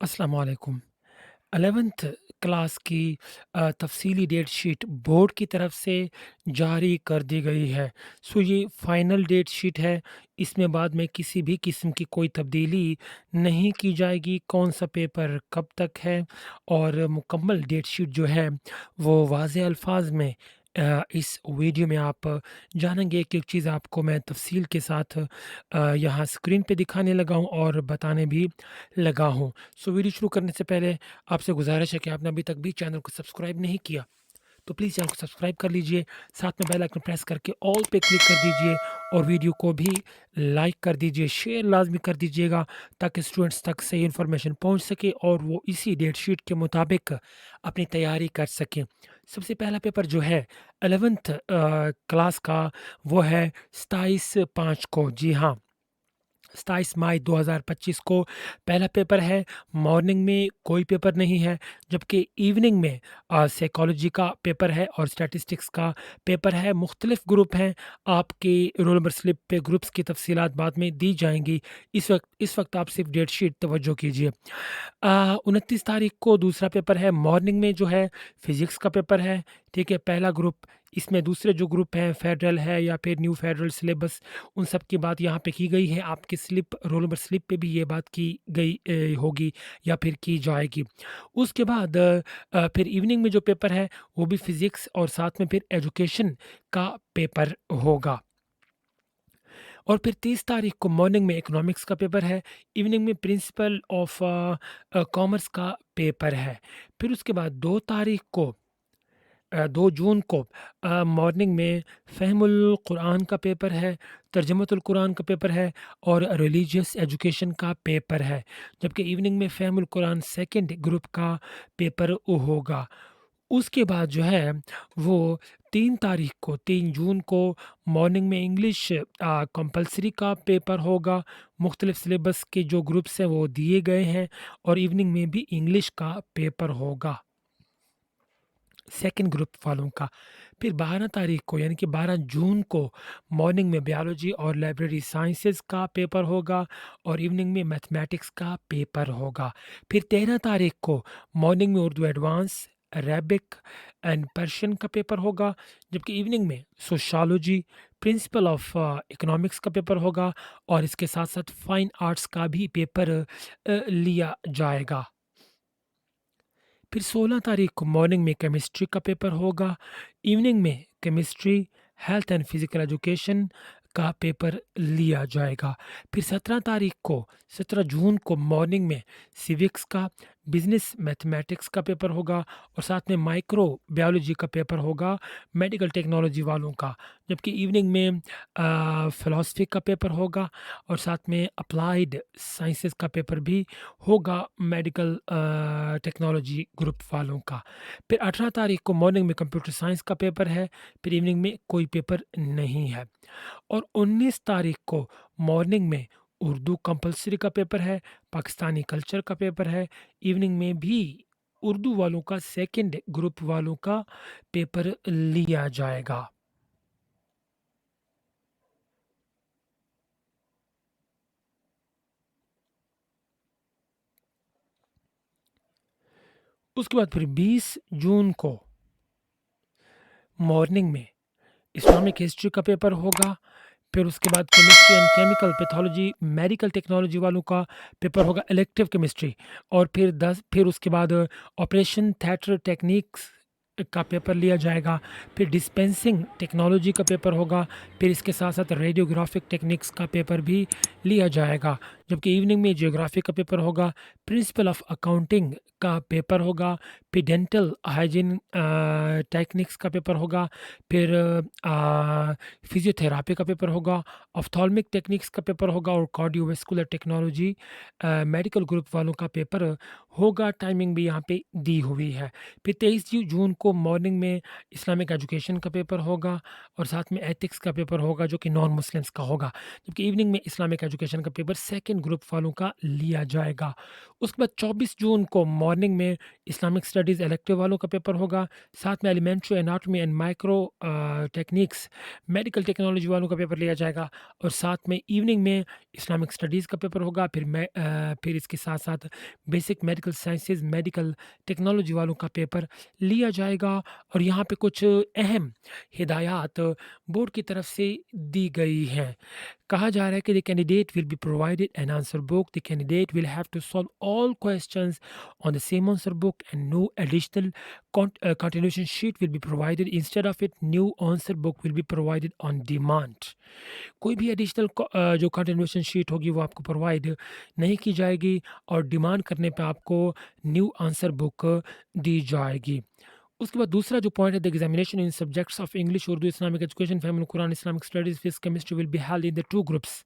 अस्सलाम वालेकुम। 11th class की तफ़सीली डेट शीट बोर्ड की तरफ से जारी कर दी गई है। सो ये फ़ाइनल डेट शीट है, इसमें बाद में किसी भी किस्म की कोई तब्दीली नहीं की जाएगी, कौन-सा पेपर कब तक है और मुकम्मल डेट शीट जो है, वो वाज़ेह अल्फ़ाज़ में इस वीडियो में आप जानेंगे। एक-एक चीज़ आपको मैं तफ़सील के साथ यहाँ स्क्रीन पे दिखाने लगा हूँ और बताने भी लगा हूँ। सो वीडियो शुरू करने से पहले आपसे गुज़ारिश है कि आपने अभी तक भी चैनल को सब्सक्राइब नहीं किया, तो प्लीज़ चैनल को सब्सक्राइब कर लीजिए, साथ में बेल आइकन प्रेस करके ऑल पे क्लिक कर दीजिए और वीडियो को भी लाइक कर दीजिए, शेयर लाज़मी कर दीजिएगा ताकि स्टूडेंट्स तक सही इन्फॉर्मेशन पहुँच सके और वो इसी डेट शीट के मुताबिक अपनी तैयारी कर सकें। सबसे पहला पेपर जो है 11th क्लास का, वो है 27/5 को। जी हाँ। 27 मई 2025 को पहला पेपर है। मॉर्निंग में कोई पेपर नहीं है, जबकि इवनिंग में साइकोलॉजी का पेपर है और स्टैटिस्टिक्स का पेपर है। मुख्तलिफ ग्रुप हैं, आपके रोल नंबर स्लिप पे ग्रुप्स की तफसीलात बाद में दी जाएंगी। इस वक्त आप सिर्फ डेट शीट तवज्जो कीजिए। 29 तारीख को दूसरा पेपर है। मॉर्निंग में जो है फिजिक्स का पेपर है, ठीक है, पहला ग्रुप। इसमें दूसरे जो ग्रुप हैं फेडरल है या फिर न्यू फेडरल सिलेबस, उन सब की बात यहाँ पे की गई है। आपकी स्लिप रोल नंबर स्लिप पे भी ये बात की गई होगी या फिर की जाएगी। उसके बाद फिर इवनिंग में जो पेपर है वो भी फिजिक्स और साथ में फिर एजुकेशन का पेपर होगा। और फिर 30 तारीख को मॉर्निंग में इकोनॉमिक्स का पेपर है, इवनिंग में प्रिंसिपल ऑफ कॉमर्स का पेपर है। फिर उसके बाद 2 तारीख को 2 जून को मॉर्निंग में फ़हमुल कुरान का पेपर है, तर्जुमतुल कुरान का पेपर है और रिलीजियस एजुकेशन का पेपर है। जबकि इवनिंग में फ़हमुल कुरान सेकंड ग्रुप का पेपर होगा। उसके बाद जो है वो 3 तारीख को 3 जून को मॉर्निंग में इंग्लिश कंपल्सरी का पेपर होगा। मुख्तलिफ सिलेबस के जो ग्रुप्स हैं वो दिए गए हैं और इवनिंग में भी इंग्लिश का पेपर होगा, सेकंड ग्रुप वालों का। फिर 12 तारीख को यानी कि 12 जून को मॉर्निंग में बायोलॉजी और लाइब्रेरी साइंसेज़ का पेपर होगा और इवनिंग में मैथमेटिक्स का पेपर होगा। फिर 13 तारीख को मॉर्निंग में Urdu advance, Arabic and Persian का पेपर होगा, जबकि इवनिंग में सोशियोलॉजी, प्रिंसिपल ऑफ इकोनॉमिक्स का पेपर होगा और इसके साथ-साथ फाइन आर्ट्स का भी पेपर लिया जाएगा। फिर 16 तारीख को मॉर्निंग में केमिस्ट्री का पेपर होगा, इवनिंग में chemistry, health and physical education का पेपर लिया जाएगा। फिर 17 तारीख को 17 जून को मॉर्निंग में सिविक्स का, बिज़नेस मैथमेटिक्स का पेपर होगा और साथ में माइक्रो बायोलॉजी का पेपर होगा मेडिकल टेक्नोलॉजी वालों का। जबकि इवनिंग में फ़िलॉसफ़ी का पेपर होगा और साथ में अप्लाइड साइंसेज़ का पेपर भी होगा मेडिकल टेक्नोलॉजी ग्रुप वालों का। फिर 18 तारीख को मॉर्निंग में कंप्यूटर साइंस का पेपर है, फिर इवनिंग में कोई पेपर नहीं है। और 19 तारीख को मॉर्निंग में उर्दू कंपल्सरी का पेपर है, पाकिस्तानी कल्चर का पेपर है, इवनिंग में भी उर्दू वालों का सेकंड ग्रुप वालों का पेपर लिया जाएगा। उसके बाद फिर 20 जून को मॉर्निंग में इस्लामिक हिस्ट्री का पेपर होगा, फिर उसके बाद chemistry and chemical pathology, medical technology वालों का पेपर होगा इलेक्टिव केमिस्ट्री। और फिर उसके बाद ऑपरेशन थिएटर टेक्निक्स का पेपर लिया जाएगा, फिर डिस्पेंसिंग टेक्नोलॉजी का पेपर होगा, फिर इसके साथ-साथ रेडियोग्राफिक टेक्निक्स का पेपर भी लिया जाएगा। जबकि इवनिंग में जियोग्राफी का पेपर होगा, प्रिंसिपल ऑफ अकाउंटिंग का पेपर होगा, फिर डेंटल हाइजीन टेक्निक्स का पेपर होगा, फिर फिजियोथेरेपी का पेपर होगा, ऑप्थाल्मिक टेक्निक्स का पेपर होगा और कार्डियोवैस्कुलर टेक्नोलॉजी मेडिकल ग्रुप वालों का पेपर होगा। टाइमिंग भी यहाँ पे दी हुई है। फिर 23 जून को मॉर्निंग में इस्लामिक एजुकेशन का पेपर होगा और साथ में एथिक्स का पेपर होगा जो कि नॉन मुस्लिम्स का होगा। जबकि इवनिंग में इस्लामिक एजुकेशन का पेपर सेकंड ग्रुप वालों का लिया जाएगा। उसके बाद 24 जून को मॉर्निंग में इस्लामिक स्टडीज़ इलेक्टिव वालों का पेपर होगा, साथ में elementary anatomy and micro techniques medical technology वालों का पेपर लिया जाएगा और साथ में इवनिंग में इस्लामिक स्टडीज़ का पेपर होगा, फिर इसके साथ-साथ basic medical sciences, medical technology वालों का पेपर लिया जाएगा और यहाँ पे कुछ अहम हिदायत बोर्ड की तरफ से दी गई हैं। कहा जा रहा है कि the candidate will be provided an answer book, the candidate will have to solve all questions on the same answer book and no additional continuation sheet will be provided. Instead of it, new answer book will be provided on demand. कोई भी additional जो continuation sheet होगी वो आपको provide नहीं की जाएगी और डिमांड करने पे आपको न्यू आंसर बुक दी जाएगी। उसके बाद दूसरा जो पॉइंट है, the examination in subjects of English, Urdu, Islamic education, family Quran, Islamic studies, physics, chemistry will be held in the 2 groups.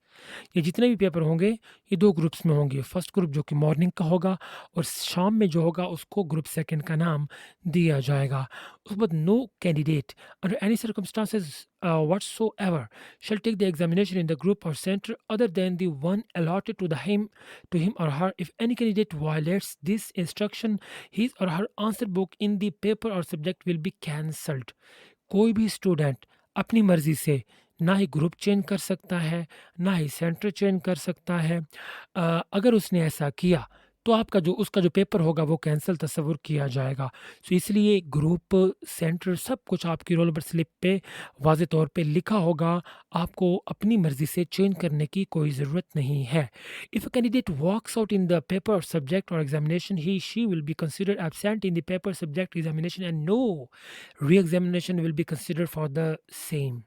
ये जितने भी पेपर होंगे ये 2 ग्रुप्स में होंगे। फर्स्ट ग्रुप जो कि मॉर्निंग का होगा और शाम में जो होगा उसको ग्रुप सेकंड का नाम दिया जाएगा। उसके बाद no candidate under any circumstances whatsoever shall take the examination in the group or center other than the one allotted to him or her. If any candidate violates this instruction, his or her answer book in the paper or subject will be cancelled. कोई भी student अपनी मर्जी से ना ही group change कर सकता है, ना ही सेंटर चेंज कर सकता है। अगर उसने ऐसा किया तो आपका जो उसका जो पेपर होगा वो कैंसल तस्वुर किया जाएगा। सो इसलिए ग्रुप, सेंटर सब कुछ आपकी रोल नंबर स्लिप पे वाज़े तौर पे लिखा होगा। आपको अपनी मर्ज़ी से चेंज करने की कोई ज़रूरत नहीं है। If a candidate walks out in the paper, subject और examination, he she will be considered absent in the paper, subject, examination and no re-examination will be considered for the same.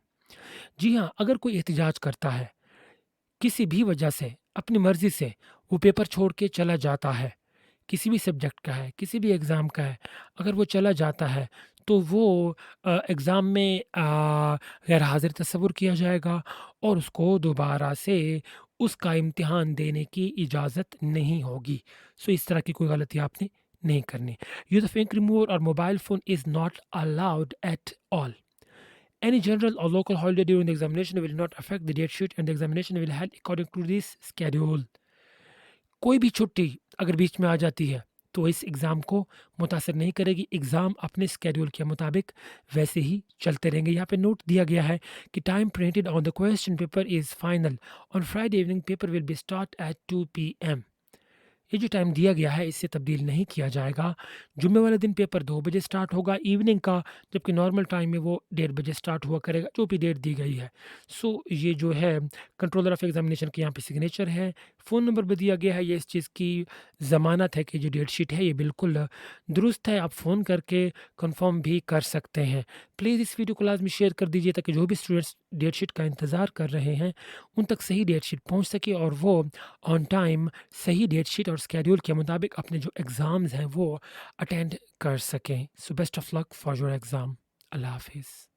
जी हाँ, अगर कोई एहतिजाज करता है, किसी भी वजह से, अपनी मर्ज़ी से वो पेपर छोड़ के चला जाता है, किसी भी सब्जेक्ट का है, किसी भी एग्ज़ाम का है, अगर वो चला जाता है, तो वो एग्ज़ाम में गैर हाज़िर तस्वुर किया जाएगा और उसको दोबारा से उसका इम्तिहान देने की इजाज़त नहीं होगी। सो इस तरह की कोई गलती आपने नहीं करनी। यूज़ ऑफ इंक रिमूवर और mobile phone is not allowed at all. Any general or local holiday during the examination will not affect the date sheet and the examination will held according to this schedule. कोई भी छुट्टी अगर बीच में आ जाती है तो इस एग्ज़ाम को मुतासर नहीं करेगी। एग्ज़ाम अपने स्केड्यूल के मुताबिक वैसे ही चलते रहेंगे। यहाँ पे नोट दिया गया है कि time printed on the question paper is final on Friday evening, paper will be start at 2 PM। ये जो टाइम दिया गया है इससे तब्दील नहीं किया जाएगा। जुम्मे वाले दिन पेपर 2 बजे स्टार्ट होगा इवनिंग का, जबकि नॉर्मल टाइम में वो 1:30 बजे स्टार्ट हुआ करेगा, जो भी डेट दी गई है। सो ये जो है कंट्रोलर ऑफ एग्ज़ामिनेशन के यहाँ पे सिग्नेचर है, फ़ोन नंबर भी दिया गया है। ये इस चीज़ की ज़मानत है कि जो डेट शीट है ये बिल्कुल दुरुस्त है। आप फ़ोन करके कन्फर्म भी कर सकते हैं। प्लीज़ इस वीडियो को लाज़मी शेयर कर दीजिए ताकि जो भी स्टूडेंट्स डेट शीट का इंतज़ार कर रहे हैं उन तक सही डेट शीट पहुँच सके और वो ऑन टाइम सही डेट शीट और स्केड्यूल के मुताबिक अपने जो एग्ज़ाम्स हैं वो अटेंड कर सकें। So best of luck for your exam. अल्लाह हाफ़िज़।